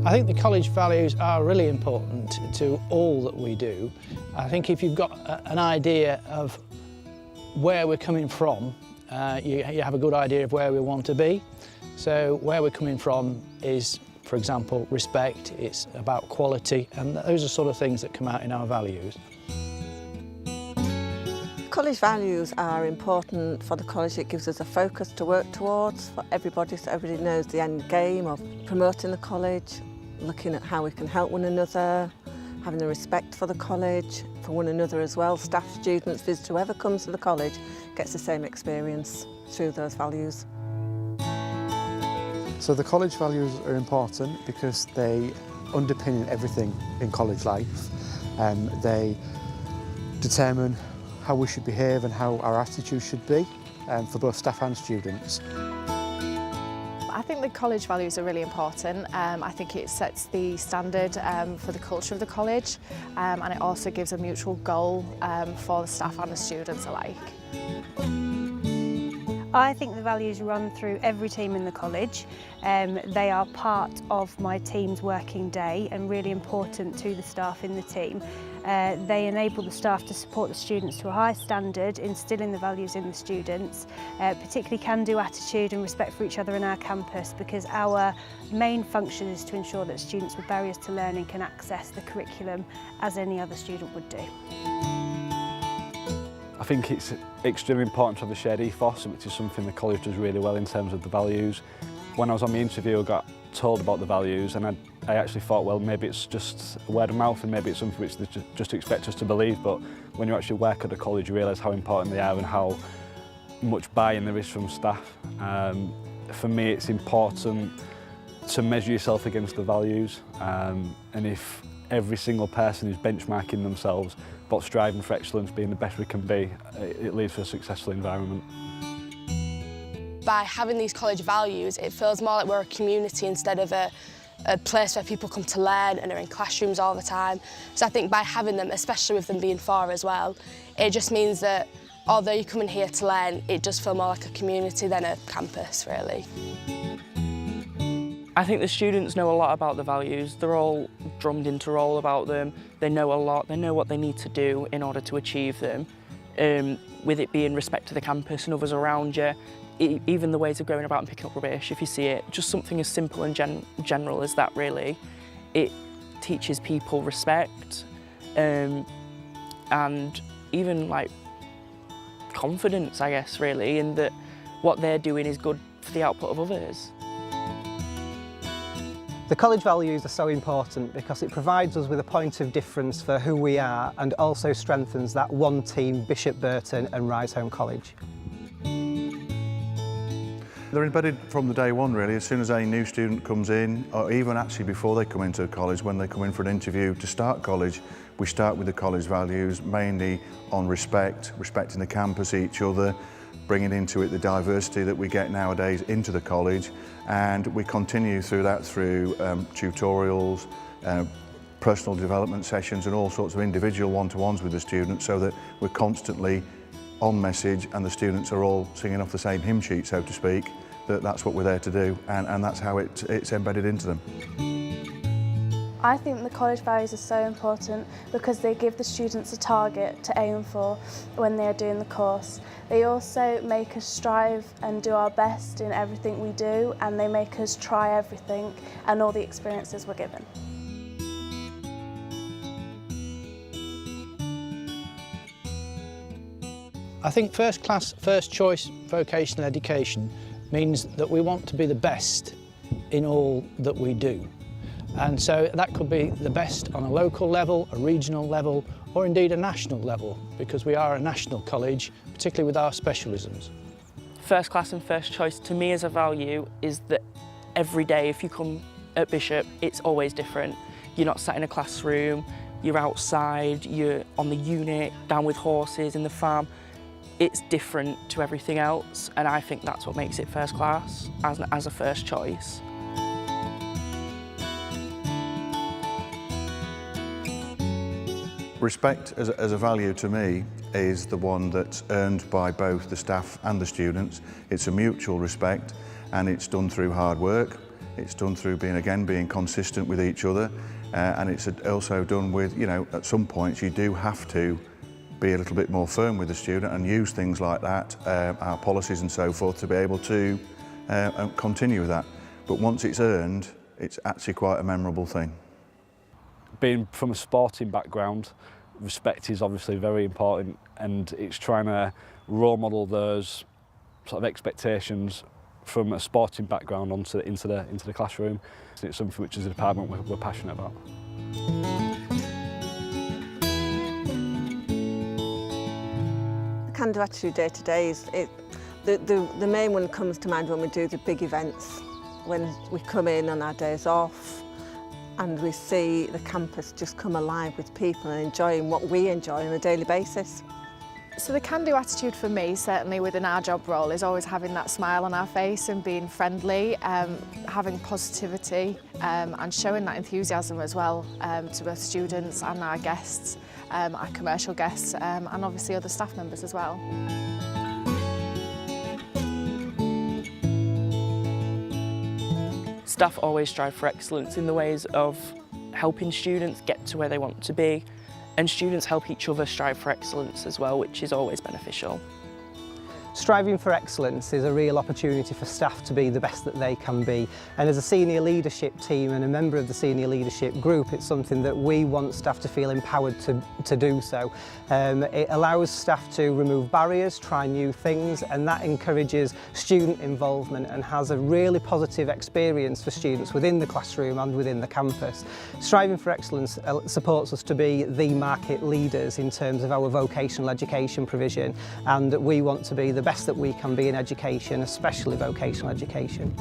I think the college values are really important to all that we do. I think if you've got an idea of where we're coming from, you have a good idea of where we want to be. So where we're coming from is, for example, respect, it's about quality, and those are sort of things that come out in our values. College values are important for the college. It gives us a focus to work towards for everybody, so everybody knows the end game of promoting the college, looking at how we can help one another, having a respect for the college, for one another as well. Staff, students, visitors, whoever comes to the college gets the same experience through those values. So the college values are important because they underpin everything in college life. They determine how we should behave and how our attitude should be for both staff and students. I think the college values are really important. I think it sets the standard for the culture of the college, and it also gives a mutual goal for the staff and the students alike. I think the values run through every team in the college. They are part of my team's working day and really important to the staff in the team. They enable the staff to support the students to a high standard, instilling the values in the students, particularly can-do attitude and respect for each other in our campus, because our main function is to ensure that students with barriers to learning can access the curriculum as any other student would do. I think it's extremely important to have a shared ethos, which is something the college does really well in terms of the values. When I was on the interview, I got told about the values, and I actually thought, well, maybe it's just word of mouth and maybe it's something which they just expect us to believe, but when you actually work at the college, you realise how important they are and how much buy-in there is from staff. For me, it's important to measure yourself against the values, and if every single person is benchmarking themselves but striving for excellence, being the best we can be, it leads to a successful environment. By having these college values, it feels more like we're a community instead of a place where people come to learn and are in classrooms all the time. So I think by having them, especially with them being 4 as well, it just means that although you're coming here to learn, it does feel more like a community than a campus, really. I think the students know a lot about the values. They're all drummed into roll about them. They know a lot. They know what they need to do in order to achieve them. With it being respect to the campus and others around you, even the ways of going about and picking up rubbish, if you see it, just something as simple and general as that, really. It teaches people respect and even like confidence, I guess, really, in that what they're doing is good for the output of others. The college values are so important because it provides us with a point of difference for who we are and also strengthens that one team, Bishop Burton and Riseholme College. They're embedded from the day one, really. As soon as any new student comes in, or even actually before they come into college, when they come in for an interview to start college, we start with the college values, mainly on respect, respecting the campus, each other, bringing into it the diversity that we get nowadays into the college, and we continue through that through tutorials, personal development sessions and all sorts of individual one-to-ones with the students, so that we're constantly on message and the students are all singing off the same hymn sheet, so to speak, that's what we're there to do, and that's how it's embedded into them. I think the college values are so important because they give the students a target to aim for when they are doing the course. They also make us strive and do our best in everything we do, and they make us try everything and all the experiences we're given. I think first class, first choice vocational education means that we want to be the best in all that we do. And so that could be the best on a local level, a regional level, or indeed a national level, because we are a national college, particularly with our specialisms. First class and first choice to me as a value is that every day if you come at Bishop, it's always different. You're not sat in a classroom, you're outside, you're on the unit, down with horses in the farm. It's different to everything else, and I think that's what makes it first class as a first choice. Respect as a value to me is the one that's earned by both the staff and the students. It's a mutual respect, and it's done through hard work. It's done through being consistent with each other, and it's also done with, you know, at some points you do have to be a little bit more firm with the student and use things like that, our policies and so forth, to be able to continue with that. But once it's earned, it's actually quite a memorable thing. Being from a sporting background, respect is obviously very important, and it's trying to role model those sort of expectations from a sporting background into the classroom. It's something which as a department we're passionate about. Can-do attitude day to day is the main one comes to mind when we do the big events, when we come in on our days off and we see the campus just come alive with people and enjoying what we enjoy on a daily basis. So the can-do attitude for me, certainly within our job role, is always having that smile on our face and being friendly, having positivity and showing that enthusiasm as well to both students and our guests, our commercial guests and obviously other staff members as well. Staff always strive for excellence in the ways of helping students get to where they want to be, and students help each other strive for excellence as well, which is always beneficial. Striving for excellence is a real opportunity for staff to be the best that they can be, and as a senior leadership team and a member of the senior leadership group, it's something that we want staff to feel empowered to do so. It allows staff to remove barriers, try new things, and that encourages student involvement and has a really positive experience for students within the classroom and within the campus. Striving for excellence supports us to be the market leaders in terms of our vocational education provision, and we want to be the best that we can be in education, especially vocational education.